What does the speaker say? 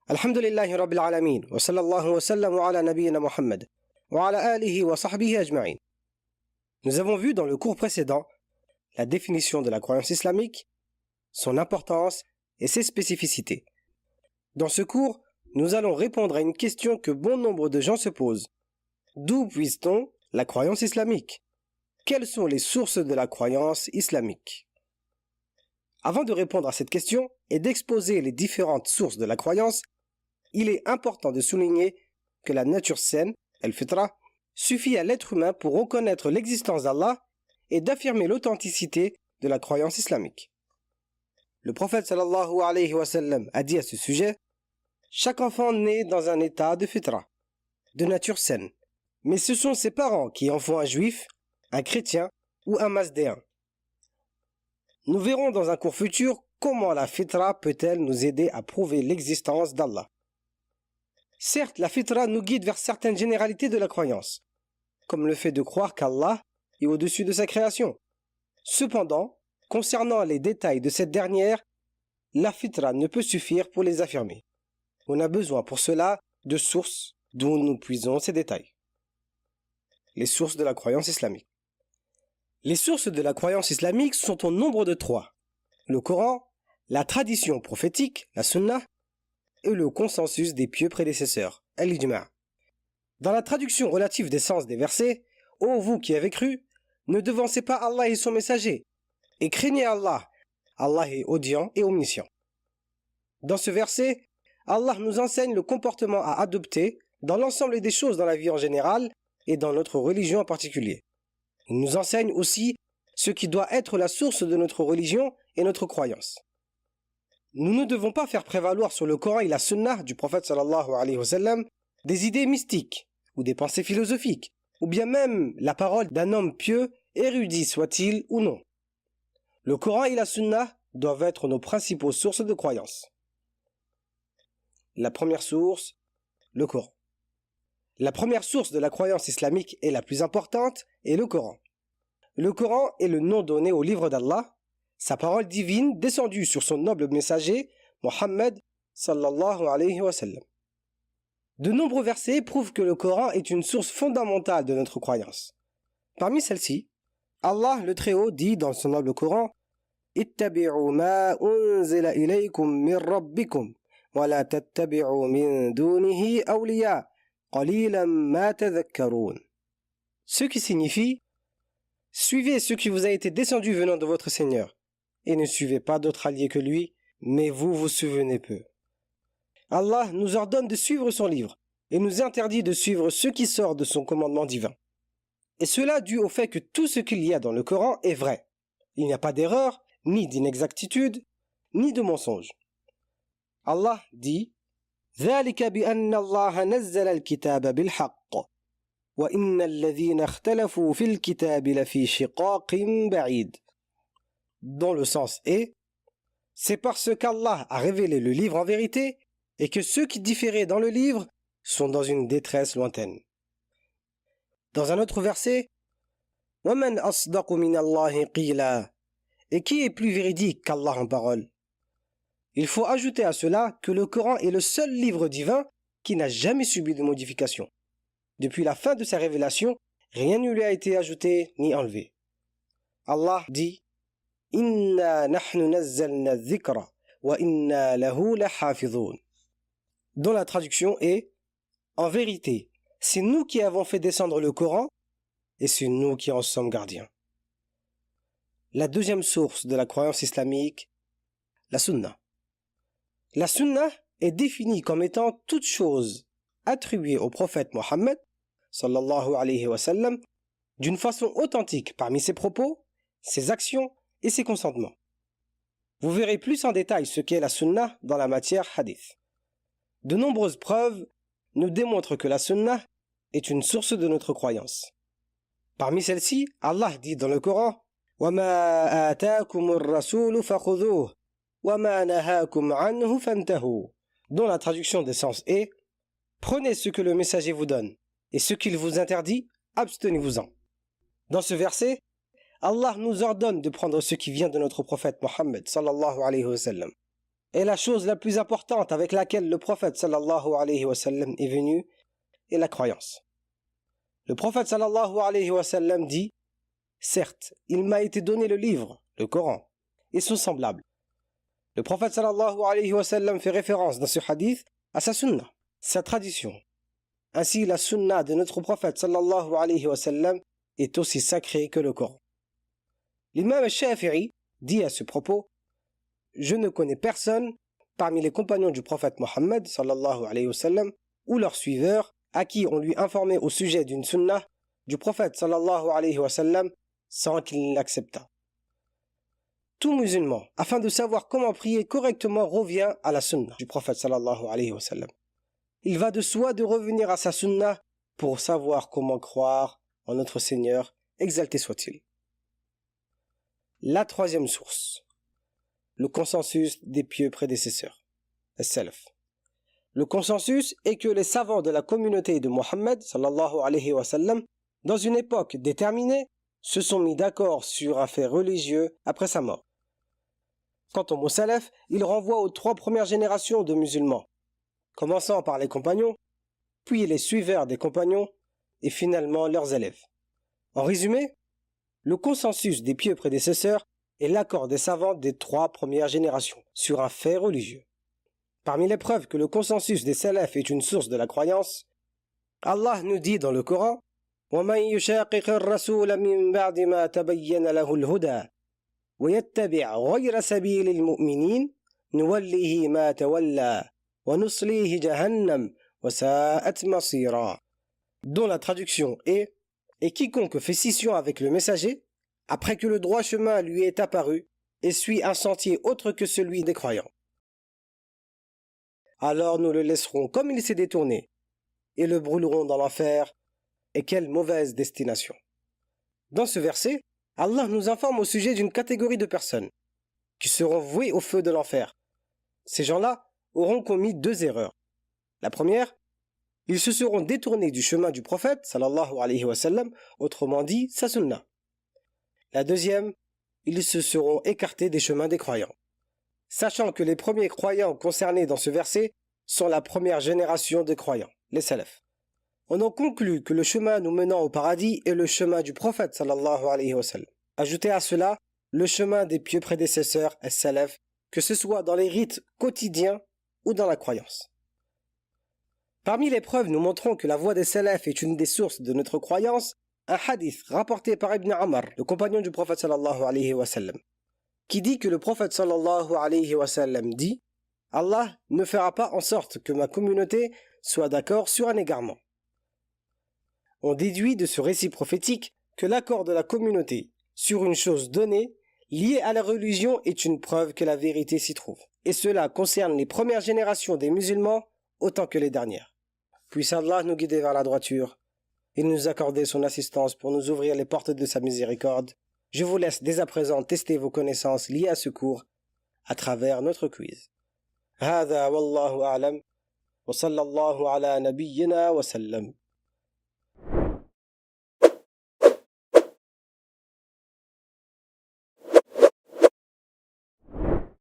Alhamdulillahi Rabbil Alamin, wa sallallahu wa sallam ala nabiyyina Muhammad, wa ala alihi wa sahbihi ajma'in. Nous avons vu dans le cours précédent la définition de la croyance islamique, son importance et ses spécificités. Dans ce cours, nous allons répondre à une question que bon nombre de gens se posent. D'où puise-t-on la croyance islamique? Quelles sont les sources de la croyance islamique? Avant de répondre à cette question et d'exposer les différentes sources de la croyance, il est important de souligner que la nature saine, al-fitra, suffit à l'être humain pour reconnaître l'existence d'Allah et d'affirmer l'authenticité de la croyance islamique. Le prophète sallallahu alayhi wa sallam a dit à ce sujet: chaque enfant naît dans un état de fitra, de nature saine, mais ce sont ses parents qui en font un juif, un chrétien ou un masdéen. Nous verrons dans un cours futur comment la fitra peut-elle nous aider à prouver l'existence d'Allah. Certes, la fitra nous guide vers certaines généralités de la croyance, comme le fait de croire qu'Allah est au-dessus de sa création. Cependant, concernant les détails de cette dernière, la fitra ne peut suffire pour les affirmer. On a besoin pour cela de sources d'où nous puisons ces détails. Les sources de la croyance islamique. Les sources de la croyance islamique sont au nombre de 3. Le Coran, la tradition prophétique, la Sunna, et le consensus des pieux prédécesseurs, al-ijma'. Dans la traduction relative des sens des versets, « Ô vous qui avez cru, ne devancez pas Allah et son messager, et craignez Allah. Allah est audient et omniscient. » Dans ce verset, Allah nous enseigne le comportement à adopter dans l'ensemble des choses dans la vie en général et dans notre religion en particulier. Il nous enseigne aussi ce qui doit être la source de notre religion et notre croyance. Nous ne devons pas faire prévaloir sur le Coran et la Sunna du prophète sallallahu alayhi wa sallam des idées mystiques ou des pensées philosophiques, ou bien même la parole d'un homme pieux, érudit soit-il ou non. Le Coran et la Sunna doivent être nos principaux sources de croyance. La première source, le Coran. La première source de la croyance islamique et la plus importante est le Coran. Le Coran est le nom donné au livre d'Allah, sa parole divine descendue sur son noble messager, Mohammed sallallahu alayhi wa sallam. De nombreux versets prouvent que le Coran est une source fondamentale de notre croyance. Parmi celles-ci, Allah le Très-Haut dit dans son noble Coran: Ittabi'u ma unzila ilaykum min rabbikum wa la tattabi'u min dunihi awliya qalilan ma tadhakkarun. Ce qui signifie: suivez ce qui vous a été descendu venant de votre Seigneur et ne suivez pas d'autre allié que lui, mais vous vous souvenez peu. Allah nous ordonne de suivre son livre et nous interdit de suivre ce qui sort de son commandement divin. Et cela dû au fait que tout ce qu'il y a dans le Coran est vrai. Il n'y a pas d'erreur, ni d'inexactitude, ni de mensonge. Allah dit: ذلك بأن الله نزل الكتاب بالحق وإن الذين اختلفوا في الكتاب لفي شقاق بعيد. Dont le sens est: c'est parce qu'Allah a révélé le livre en vérité et que ceux qui différaient dans le livre sont dans une détresse lointaine. Dans un autre verset, وَمَنْ أَصْدَقُ مِنَ اللَّهِ قِيلًا. Et qui est plus véridique qu'Allah en parole? Il faut ajouter à cela que le Coran est le seul livre divin qui n'a jamais subi de modification. Depuis la fin de sa révélation, rien ne lui a été ajouté ni enlevé. Allah dit: Inna nahnu nazzalna dhikra wa inna lahu lahafidhun. Dont la traduction est: en vérité, c'est nous qui avons fait descendre le Coran et c'est nous qui en sommes gardiens. La deuxième source de la croyance islamique, la Sunna. La Sunna est définie comme étant toute chose attribuée au prophète Mohammed sallallahu alayhi wa sallam d'une façon authentique parmi ses propos, ses actions et ses consentements. Vous verrez plus en détail ce qu'est la Sunna dans la matière hadith. De nombreuses preuves nous démontrent que la Sunna est une source de notre croyance. Parmi celles-ci, Allah dit dans le Coran: وَمَا آتَاكُمُ الرَّسُولُ فَخُذُوهُ وَمَا نَهَاكُمْ عَنْهُ فَانْتَهُوا. Dont la traduction des sens est: prenez ce que le messager vous donne et ce qu'il vous interdit, abstenez-vous-en. Dans ce verset, Allah nous ordonne de prendre ce qui vient de notre prophète Mohammed sallallahu alayhi wa sallam Et la chose la plus importante avec laquelle le prophète sallallahu alayhi wa sallam est venu est la croyance. Le prophète sallallahu alayhi wa sallam dit: certes, il m'a été donné le livre, le Coran, et son semblable. Le prophète sallallahu alayhi wa sallam fait référence dans ce hadith à sa sunna, sa tradition. Ainsi, la sunna de notre prophète sallallahu alayhi wa sallam est aussi sacrée que le Coran. L'imam al-Shafi'i dit à ce propos: je ne connais personne parmi les compagnons du prophète Mohammed sallallahu alayhi wa sallam ou leurs suiveurs à qui on lui informait au sujet d'une sunnah du prophète sallallahu alayhi wa sallam sans qu'il l'acceptât. Tout musulman, afin de savoir comment prier correctement, revient à la sunnah du prophète sallallahu alayhi wa sallam. Il va de soi de revenir à sa sunnah pour savoir comment croire en notre Seigneur, exalté soit-il. La troisième source, le consensus des pieux prédécesseurs, as-salaf. Le consensus est que les savants de la communauté de Mohammed sallallahu alayhi wa sallam, dans une époque déterminée, se sont mis d'accord sur un fait religieux après sa mort. Quant au mot salaf, il renvoie aux 3 premières générations de musulmans, commençant par les compagnons, puis les suiveurs des compagnons, et finalement leurs élèves. En résumé, le consensus des pieux prédécesseurs est l'accord des savants des 3 premières générations sur un fait religieux. Parmi les preuves que le consensus des salafs est une source de la croyance, Allah nous dit dans le Coran: وَمَنْ يُشَاقِقِ الرَّسُولَ مِنْ بَعْدِ مَا تَبَيَّنَ لَهُ الْهُدَى وَيَتَّبِعْ غَيْرَ سَبِيلِ الْمُؤْمِنِينَ نُوَلِّهِ مَا تَوَلَّى وَنُصْلِيهِ جَهَنَّمَ وَسَاءَتْ مَصِيرًا, dont la traduction est: et quiconque fait scission avec le messager, après que le droit chemin lui est apparu, et suit un sentier autre que celui des croyants, alors nous le laisserons comme il s'est détourné, et le brûlerons dans l'enfer, et quelle mauvaise destination. Dans ce verset, Allah nous informe au sujet d'une catégorie de personnes qui seront vouées au feu de l'enfer. Ces gens-là auront commis 2 erreurs. La première, ils se seront détournés du chemin du prophète sallallahu alayhi wa sallam, autrement dit sa sunnah. La deuxième, ils se seront écartés des chemins des croyants. Sachant que les premiers croyants concernés dans ce verset sont la première génération de croyants, les salafs. On en conclut que le chemin nous menant au paradis est le chemin du prophète sallallahu alayhi wa sallam. Ajoutez à cela le chemin des pieux prédécesseurs, as-salaf, que ce soit dans les rites quotidiens ou dans la croyance. Parmi les preuves, nous montrons que la voie des salafs est une des sources de notre croyance, un hadith rapporté par Ibn Umar, le compagnon du prophète sallallahu alayhi wa sallam, qui dit que le prophète sallallahu alayhi wa sallam dit: Allah ne fera pas en sorte que ma communauté soit d'accord sur un égarement. On déduit de ce récit prophétique que l'accord de la communauté sur une chose donnée, liée à la religion, est une preuve que la vérité s'y trouve. Et cela concerne les premières générations des musulmans autant que les dernières. Puisse Allah nous guider vers la droiture et nous accorder son assistance pour nous ouvrir les portes de sa miséricorde. Je vous laisse dès à présent tester vos connaissances liées à ce cours à travers notre quiz. هذا والله أعلم وصلى الله على نبينا وسلم.